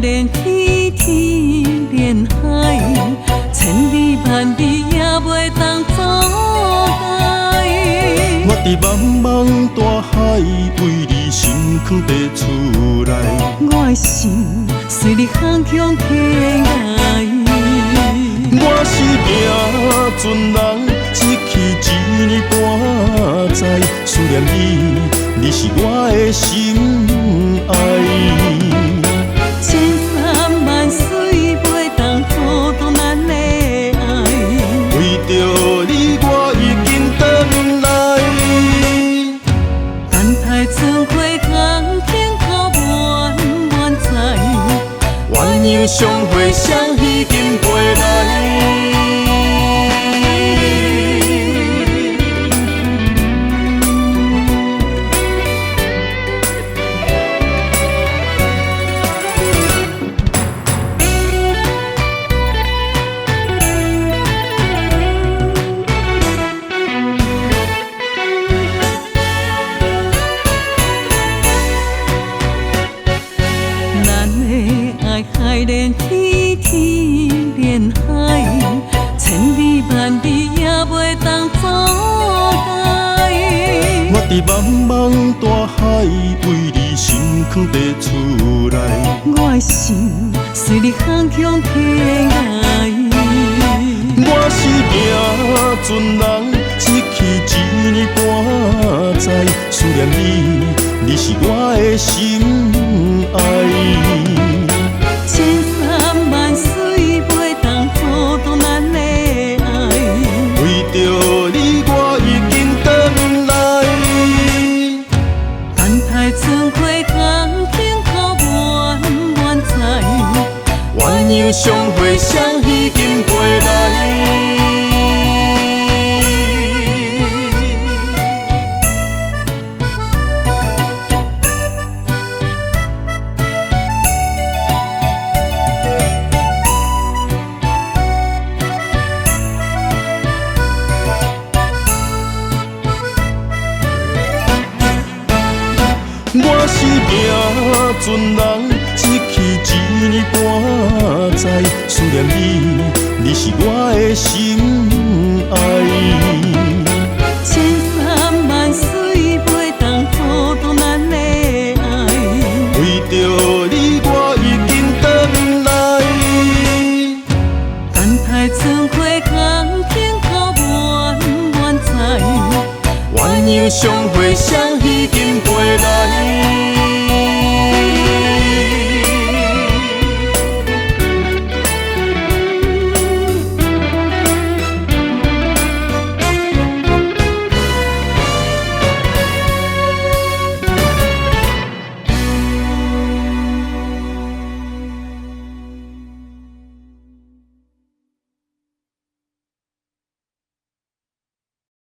连天天连海，千里万里也袂当阻碍。我伫茫茫大海为你心藏地出来，我的心随你航向天涯。我是行船人，一去一年半载，思念你，你是我的心爱。千山万水袂当阻挡咱的爱，为着你，我已经回来。等待春花香天口满满载，鸳鸯相会，双喜金回来。海连天天连海，千里万里也袂当阻碍。我伫茫茫大海为你心藏地出来，我的心随你航向天涯。我是行船人，一去一年半载，思念你，你是我的心爱。千山万水袂当阻挡咱的爱，为着你，我已经回来。等待春花香天口满满载，鸳鸯相会，双喜金回来。